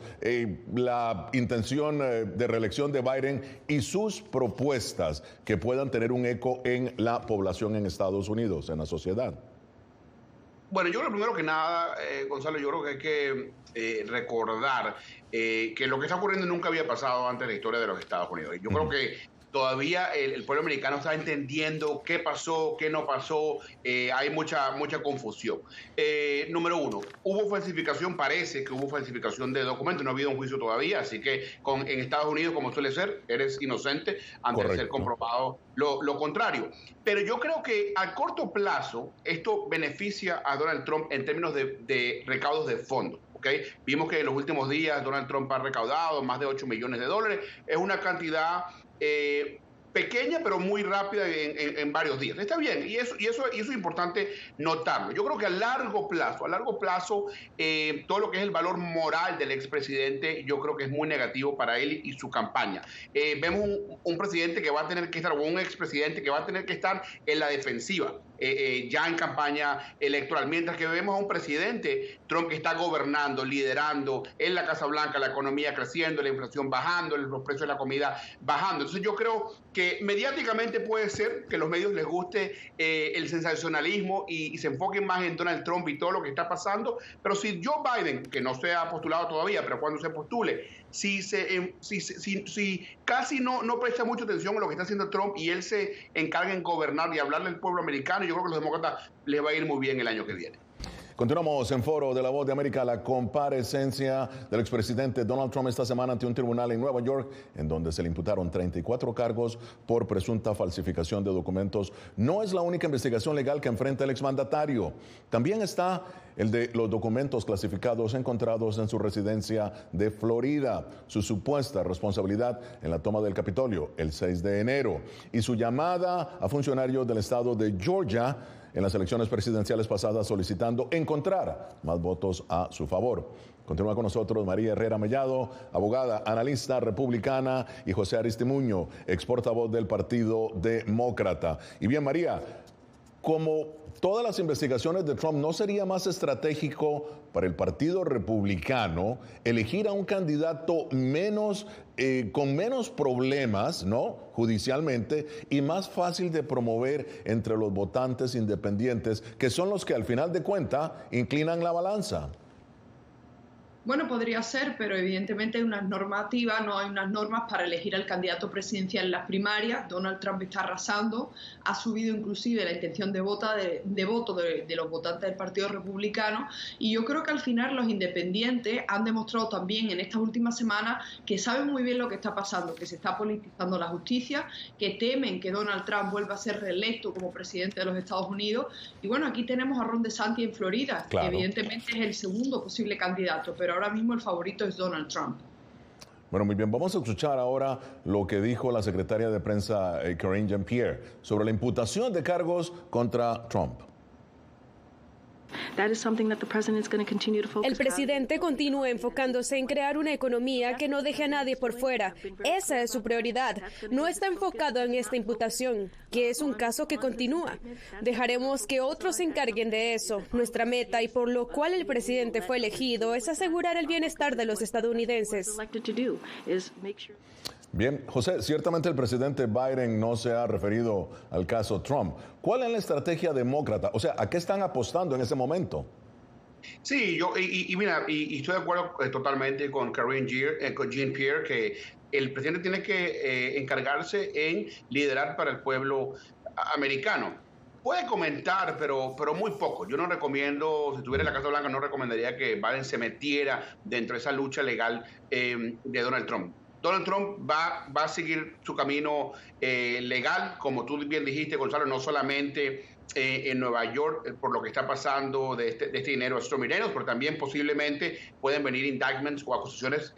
la intención de reelección de Biden y sus propuestas que puedan tener un eco en la población en Estados Unidos, en la sociedad. Bueno, yo creo primero que nada, Gonzalo, yo creo que hay que recordar que lo que está ocurriendo nunca había pasado antes en la historia de los Estados Unidos. Yo creo que todavía el pueblo americano está entendiendo qué pasó, qué no pasó, hay mucha confusión. Número uno, hubo falsificación, parece que hubo falsificación de documentos, no ha habido un juicio todavía, así que en Estados Unidos, como suele ser, eres inocente antes de ser comprobado lo contrario. Pero yo creo que a corto plazo esto beneficia a Donald Trump en términos de recaudos de fondos. ¿Okay? Vimos que en los últimos días Donald Trump ha recaudado más de $8 millones. Es una cantidad pequeña pero muy rápida en varios días. Está bien, y eso es importante notarlo. Yo creo que a largo plazo, todo lo que es el valor moral del expresidente, yo creo que es muy negativo para él y su campaña. Vemos un presidente que va a tener que estar, o un expresidente que va a tener que estar en la defensiva, ya en campaña electoral, mientras que vemos a un presidente Trump que está gobernando, liderando en la Casa Blanca, la economía creciendo, la inflación bajando, los precios de la comida bajando. Entonces yo creo que mediáticamente puede ser que a los medios les guste el sensacionalismo y se enfoquen más en Donald Trump y todo lo que está pasando, pero si Joe Biden, que no se ha postulado todavía, pero cuando se postule, si casi no presta mucha atención a lo que está haciendo Trump y él se encarga en gobernar y hablarle al pueblo americano, yo creo que a los demócratas les va a ir muy bien el año que viene. Continuamos en Foro de la Voz de América. La comparecencia del expresidente Donald Trump esta semana ante un tribunal en Nueva York, en donde se le imputaron 34 cargos por presunta falsificación de documentos, no es la única investigación legal que enfrenta el exmandatario. También está el de los documentos clasificados encontrados en su residencia de Florida, su supuesta responsabilidad en la toma del Capitolio el 6 de enero y su llamada a funcionarios del estado de Georgia en las elecciones presidenciales pasadas solicitando encontrar más votos a su favor. Continúa con nosotros María Herrera Mellado, abogada, analista republicana, y José Aristimuño, ex portavoz del Partido Demócrata. Y bien, María, como todas las investigaciones de Trump, ¿no sería más estratégico para el Partido Republicano elegir a un candidato con menos problemas, ¿no?, judicialmente, y más fácil de promover entre los votantes independientes, que son los que al final de cuentas inclinan la balanza? Bueno, podría ser, pero evidentemente hay unas normativas, no hay unas normas para elegir al candidato presidencial en las primarias. Donald Trump está arrasando, ha subido inclusive la intención de voto de los votantes del Partido Republicano, y yo creo que al final los independientes han demostrado también en estas últimas semanas que saben muy bien lo que está pasando, que se está politizando la justicia, que temen que Donald Trump vuelva a ser reelecto como presidente de los Estados Unidos. Y bueno, aquí tenemos a Ron DeSantis en Florida, claro, que evidentemente es el segundo posible candidato, pero ahora mismo el favorito es Donald Trump. Bueno, muy bien. Vamos a escuchar ahora lo que dijo la secretaria de prensa Karine Jean-Pierre sobre la imputación de cargos contra Trump. El presidente continúa enfocándose en crear una economía que no deje a nadie por fuera. Esa es su prioridad. No está enfocado en esta imputación, que es un caso que continúa. Dejaremos que otros se encarguen de eso. Nuestra meta y por lo cual el presidente fue elegido es asegurar el bienestar de los estadounidenses. Bien, José, ciertamente el presidente Biden no se ha referido al caso Trump. ¿Cuál es la estrategia demócrata? O sea, ¿a qué están apostando en ese momento? Sí, mira, estoy de acuerdo totalmente con Karine Jean-Pierre que el presidente tiene que encargarse en liderar para el pueblo americano. Puede comentar, pero muy poco. Yo no recomiendo, si estuviera en la Casa Blanca, no recomendaría que Biden se metiera dentro de esa lucha legal de Donald Trump. Donald Trump va a seguir su camino legal, como tú bien dijiste, Gonzalo, no solamente en Nueva York por lo que está pasando de este dinero a Stormy Daniels, pero también posiblemente pueden venir indictments o acusaciones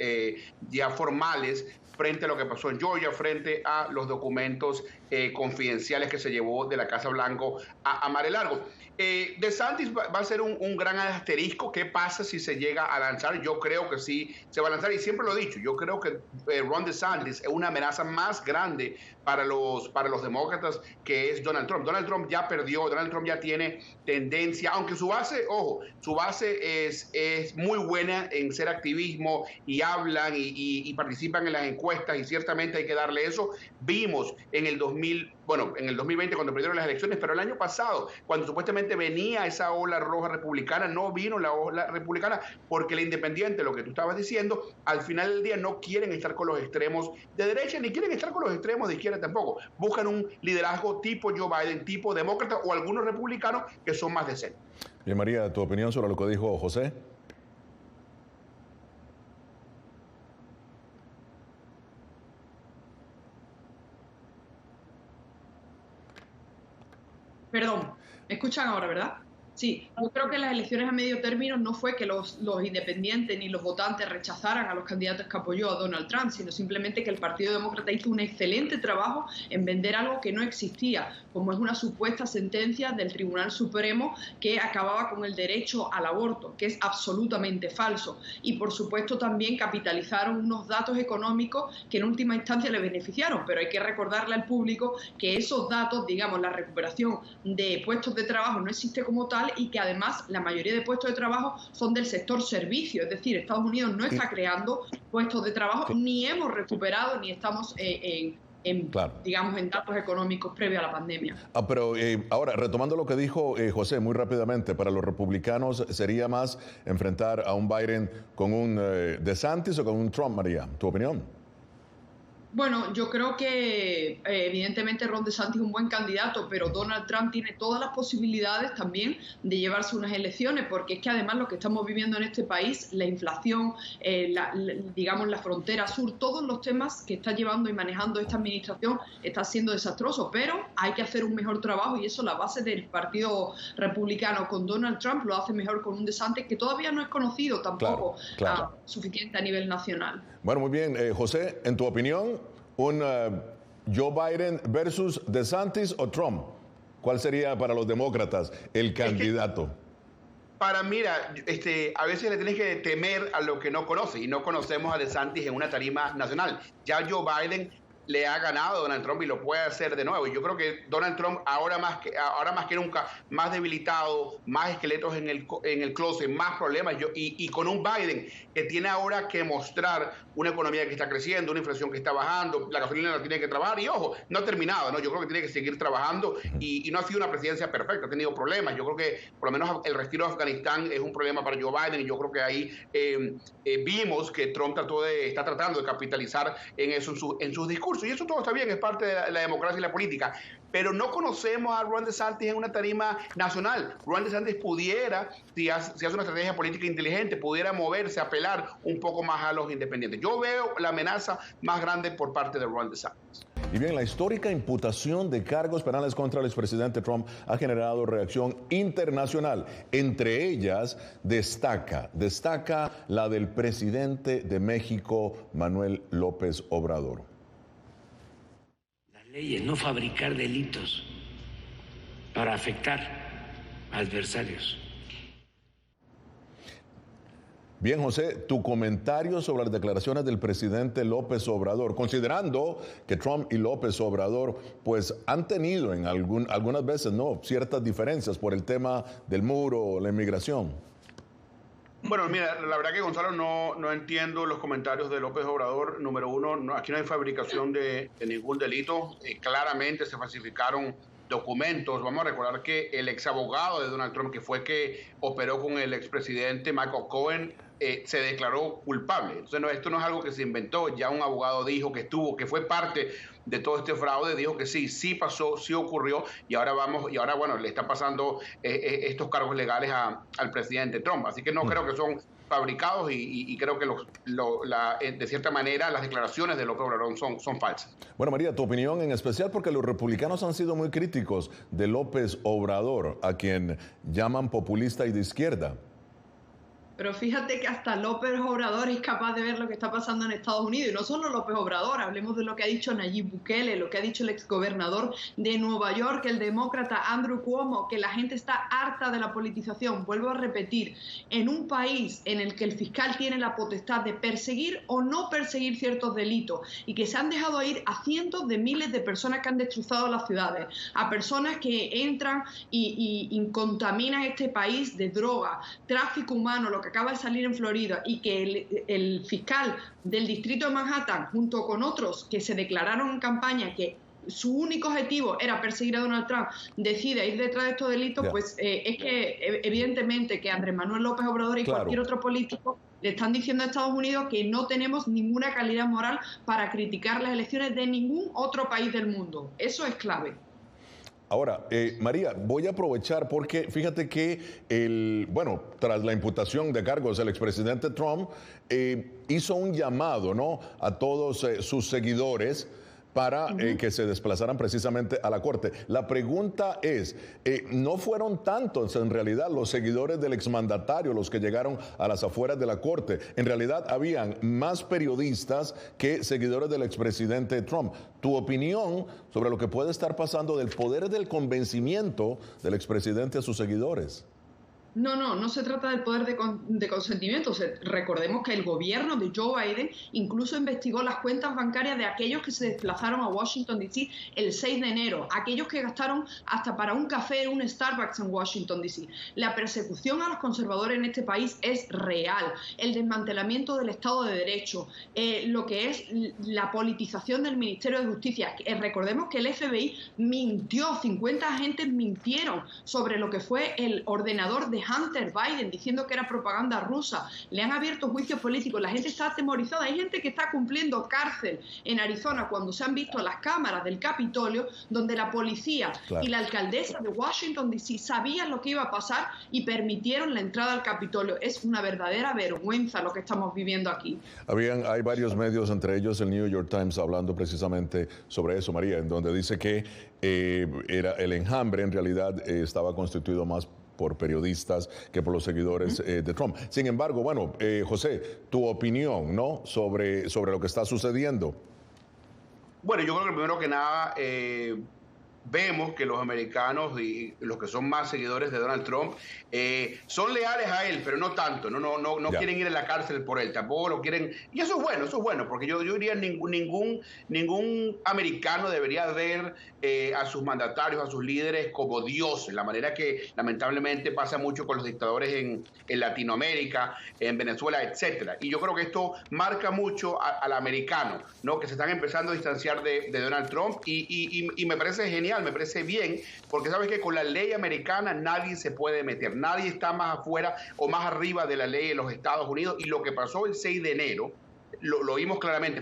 ya formales frente a lo que pasó en Georgia, frente a los documentos confidenciales que se llevó de la Casa Blanca a Mar-a-Lago. DeSantis va a ser un gran asterisco. ¿Qué pasa si se llega a lanzar? Yo creo que sí se va a lanzar, y siempre lo he dicho, yo creo que Ron DeSantis es una amenaza más grande para los demócratas que es Donald Trump. Donald Trump ya perdió, Donald Trump ya tiene tendencia, aunque su base, ojo, su base es muy buena en ser activismo y hablan y participan en las encuestas, y ciertamente hay que darle eso. Vimos en el 2020 cuando perdieron las elecciones, pero el año pasado, cuando supuestamente venía esa ola roja republicana, no vino la ola republicana porque el independiente, lo que tú estabas diciendo, al final del día no quieren estar con los extremos de derecha ni quieren estar con los extremos de izquierda tampoco. Buscan un liderazgo tipo Joe Biden, tipo demócrata, o algunos republicanos que son más decentes. Bien, María, ¿tu opinión sobre lo que dijo José? Perdón, ¿me escuchan ahora, verdad? Sí, yo creo que las elecciones a medio término no fue que los independientes ni los votantes rechazaran a los candidatos que apoyó a Donald Trump, sino simplemente que el Partido Demócrata hizo un excelente trabajo en vender algo que no existía, como es una supuesta sentencia del Tribunal Supremo que acababa con el derecho al aborto, que es absolutamente falso. Y por supuesto también capitalizaron unos datos económicos que en última instancia le beneficiaron, pero hay que recordarle al público que esos datos, digamos, la recuperación de puestos de trabajo no existe como tal, y que además la mayoría de puestos de trabajo son del sector servicio, es decir, Estados Unidos no está creando puestos de trabajo, ni hemos recuperado, ni estamos digamos, en datos económicos previos a la pandemia. Pero ahora, retomando lo que dijo José muy rápidamente, para los republicanos sería más enfrentar a un Biden con un DeSantis o con un Trump, María. ¿Tu opinión? Bueno, yo creo que evidentemente Ron DeSantis es un buen candidato, pero Donald Trump tiene todas las posibilidades también de llevarse unas elecciones, porque es que además lo que estamos viviendo en este país, la inflación, digamos la frontera sur, todos los temas que está llevando y manejando esta administración está siendo desastroso, pero hay que hacer un mejor trabajo, y eso la base del Partido Republicano con Donald Trump lo hace mejor con un DeSantis que todavía no es conocido tampoco suficiente a nivel nacional. Bueno, muy bien. José, en tu opinión, un Joe Biden versus DeSantis o Trump, ¿cuál sería para los demócratas el candidato? Para mira, a veces le tienes que temer a lo que no conoces, y no conocemos a DeSantis en una tarima nacional. Ya Joe Biden le ha ganado a Donald Trump y lo puede hacer de nuevo. Yo creo que Donald Trump ahora más que nunca, más debilitado, más esqueletos en el closet, más problemas, y con un Biden que tiene ahora que mostrar una economía que está creciendo, una inflación que está bajando, la gasolina la tiene que trabajar, y ojo, no ha terminado, ¿no? Yo creo que tiene que seguir trabajando, y no ha sido una presidencia perfecta, ha tenido problemas. Yo creo que por lo menos el retiro de Afganistán es un problema para Joe Biden, y yo creo que ahí vimos que Trump está tratando de capitalizar en eso en sus discursos, y eso todo está bien, es parte de la democracia y la política, pero no conocemos a Ron DeSantis en una tarima nacional. Ron DeSantis pudiera, si hace una estrategia política inteligente, pudiera moverse, apelar un poco más a los independientes. Yo veo la amenaza más grande por parte de Ron DeSantis. Y bien, la histórica imputación de cargos penales contra el expresidente Trump ha generado reacción internacional. Entre ellas destaca la del presidente de México, Manuel López Obrador. Las leyes, no fabricar delitos para afectar a adversarios. Bien, José, tu comentario sobre las declaraciones del presidente López Obrador, considerando que Trump y López Obrador pues han tenido en algunas veces ciertas diferencias por el tema del muro o la inmigración. Bueno, mira, la verdad que Gonzalo no entiendo los comentarios de López Obrador. Número uno, aquí no hay fabricación de ningún delito. Claramente se falsificaron documentos. Vamos a recordar que el ex abogado de Donald Trump, que fue que operó con el expresidente Michael Cohen, se declaró culpable. Entonces esto no es algo que se inventó. Ya un abogado dijo que fue parte de todo este fraude, dijo que sí pasó, sí ocurrió, y ahora bueno, le está pasando estos cargos legales al presidente Trump. Así que no creo que son fabricados, y creo que de cierta manera las declaraciones de López Obrador son falsas. Bueno, María, tu opinión en especial, porque los republicanos han sido muy críticos de López Obrador, a quien llaman populista y de izquierda. Pero fíjate que hasta López Obrador es capaz de ver lo que está pasando en Estados Unidos. Y no solo López Obrador, hablemos de lo que ha dicho Nayib Bukele, lo que ha dicho el exgobernador de Nueva York, el demócrata Andrew Cuomo, que la gente está harta de la politización. Vuelvo a repetir, en un país en el que el fiscal tiene la potestad de perseguir o no perseguir ciertos delitos, y que se han dejado ir a cientos de miles de personas que han destrozado las ciudades, a personas que entran y contaminan este país de droga, tráfico humano, lo que acaba de salir en Florida, y que el fiscal del distrito de Manhattan, junto con otros que se declararon en campaña que su único objetivo era perseguir a Donald Trump, decide ir detrás de estos delitos, pues es que evidentemente que Andrés Manuel López Obrador y cualquier otro político le están diciendo a Estados Unidos que no tenemos ninguna calidad moral para criticar las elecciones de ningún otro país del mundo. Eso es clave. Ahora, María, voy a aprovechar porque fíjate que, tras la imputación de cargos, el expresidente Trump hizo un llamado, a todos sus seguidores para que se desplazaran precisamente a la corte. La pregunta es, ¿no fueron tantos en realidad los seguidores del exmandatario los que llegaron a las afueras de la corte? En realidad habían más periodistas que seguidores del expresidente Trump. ¿Tu opinión sobre lo que puede estar pasando del poder del convencimiento del expresidente a sus seguidores? No se trata del poder de consentimiento. Recordemos que el gobierno de Joe Biden incluso investigó las cuentas bancarias de aquellos que se desplazaron a Washington, D.C. el 6 de enero, aquellos que gastaron hasta para un café en un Starbucks en Washington, D.C. La persecución a los conservadores en este país es real. El desmantelamiento del Estado de Derecho, lo que es la politización del Ministerio de Justicia. Recordemos que el FBI mintió, 50 agentes mintieron sobre lo que fue el ordenador de Hunter Biden, diciendo que era propaganda rusa. Le han abierto juicios políticos, la gente está atemorizada. Hay gente que está cumpliendo cárcel en Arizona cuando se han visto las cámaras del Capitolio, donde la policía y la alcaldesa de Washington, D.C. sabían lo que iba a pasar y permitieron la entrada al Capitolio. Es una verdadera vergüenza lo que estamos viviendo aquí. Hay varios medios, entre ellos el New York Times, hablando precisamente sobre eso, María, en donde dice que era el enjambre en realidad estaba constituido más por periodistas que por los seguidores de Trump. Sin embargo, José, tu opinión, sobre lo que está sucediendo. Bueno, yo creo que primero que nada vemos que los americanos y los que son más seguidores de Donald Trump son leales a él, pero no tanto, no quieren ir a la cárcel por él, tampoco lo quieren, y eso es bueno, porque yo diría ningún americano debería ver a sus mandatarios, a sus líderes como dioses, la manera que lamentablemente pasa mucho con los dictadores en Latinoamérica, en Venezuela, etcétera. Y yo creo que esto marca mucho al americano, ¿no? Que se están empezando a distanciar de Donald Trump y me parece genial, me parece bien, porque sabes que con la ley americana nadie se puede meter, nadie está más afuera o más arriba de la ley en los Estados Unidos, y lo que pasó el 6 de enero, lo vimos claramente,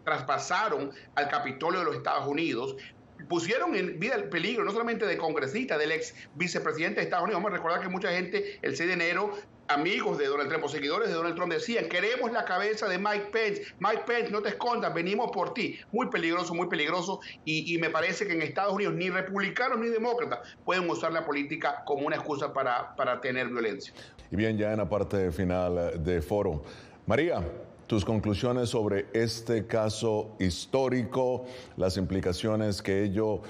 traspasaron al Capitolio de los Estados Unidos, pusieron en vida el peligro no solamente de congresistas, del ex vicepresidente de Estados Unidos. Vamos a recordar que mucha gente el 6 de enero, amigos de Donald Trump o seguidores de Donald Trump, decían: queremos la cabeza de Mike Pence. Mike Pence, no te escondas, venimos por ti. Muy peligroso. Y me parece que en Estados Unidos ni republicanos ni demócratas pueden usar la política como una excusa para tener violencia. Y bien, ya en la parte final de foro, María, tus conclusiones sobre este caso histórico, las implicaciones que ello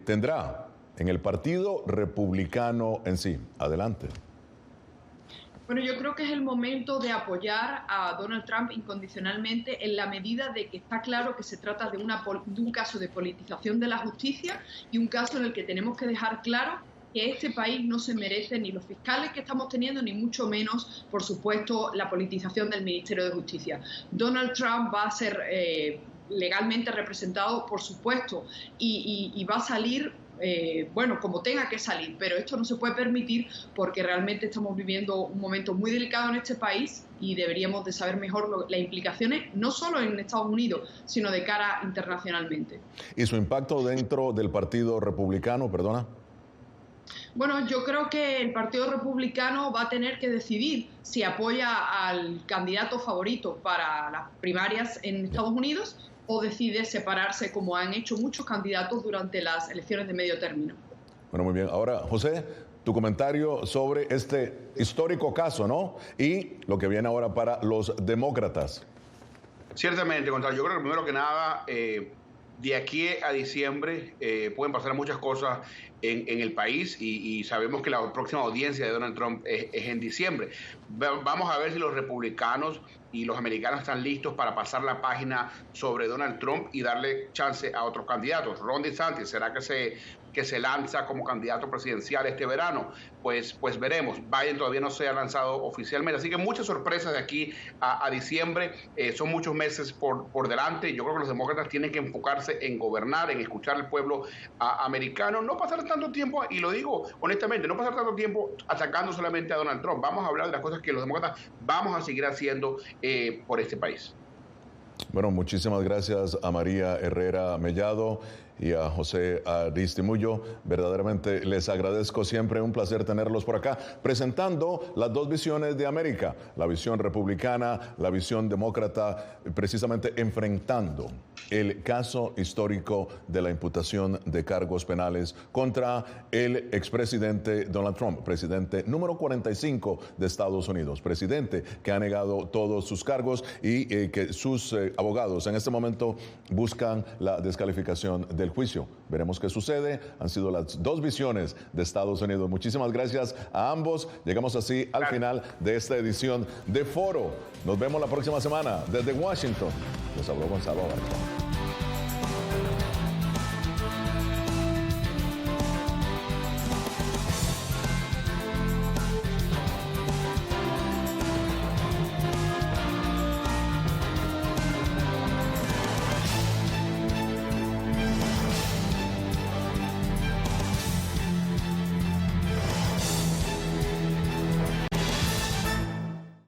tendrá en el Partido Republicano en sí. Adelante. Bueno, yo creo que es el momento de apoyar a Donald Trump incondicionalmente, en la medida de que está claro que se trata de un caso de politización de la justicia y un caso en el que tenemos que dejar claro que este país no se merece ni los fiscales que estamos teniendo, ni mucho menos, por supuesto, la politización del Ministerio de Justicia. Donald Trump va a ser legalmente representado, por supuesto, y va a salir, como tenga que salir, pero esto no se puede permitir porque realmente estamos viviendo un momento muy delicado en este país y deberíamos de saber mejor las implicaciones, no solo en Estados Unidos, sino de cara internacionalmente. ¿Y su impacto dentro del Partido Republicano, perdona? Bueno, yo creo que el Partido Republicano va a tener que decidir si apoya al candidato favorito para las primarias en Estados Unidos o decide separarse, como han hecho muchos candidatos durante las elecciones de medio término. Bueno, muy bien. Ahora, José, tu comentario sobre este histórico caso, ¿no? Y lo que viene ahora para los demócratas. Ciertamente, Gonzalo. Yo creo que primero que nada, de aquí a diciembre pueden pasar muchas cosas en el país y sabemos que la próxima audiencia de Donald Trump es en diciembre. Vamos a ver si los republicanos y los americanos están listos para pasar la página sobre Donald Trump y darle chance a otros candidatos. Ron DeSantis, ¿será que se lanza como candidato presidencial este verano? Pues veremos. Biden todavía no se ha lanzado oficialmente, así que muchas sorpresas de aquí a diciembre. Son muchos meses por delante. Yo creo que los demócratas tienen que enfocarse en gobernar, en escuchar al pueblo americano, no pasar tanto tiempo, y lo digo honestamente, no pasar tanto tiempo atacando solamente a Donald Trump. Vamos a hablar de las cosas que los demócratas vamos a seguir haciendo por este país. Bueno, muchísimas gracias a María Herrera Mellado y a José Aristimullo. Verdaderamente les agradezco, siempre un placer tenerlos por acá, presentando las dos visiones de América, la visión republicana, la visión demócrata, precisamente enfrentando el caso histórico de la imputación de cargos penales contra el expresidente Donald Trump, presidente número 45 de Estados Unidos, presidente que ha negado todos sus cargos y que sus abogados en este momento buscan la descalificación del juicio. Veremos qué sucede. Han sido las dos visiones de Estados Unidos. Muchísimas gracias a ambos. Llegamos así al final de esta edición de Foro. Nos vemos la próxima semana desde Washington. Les habló Gonzalo Abarca.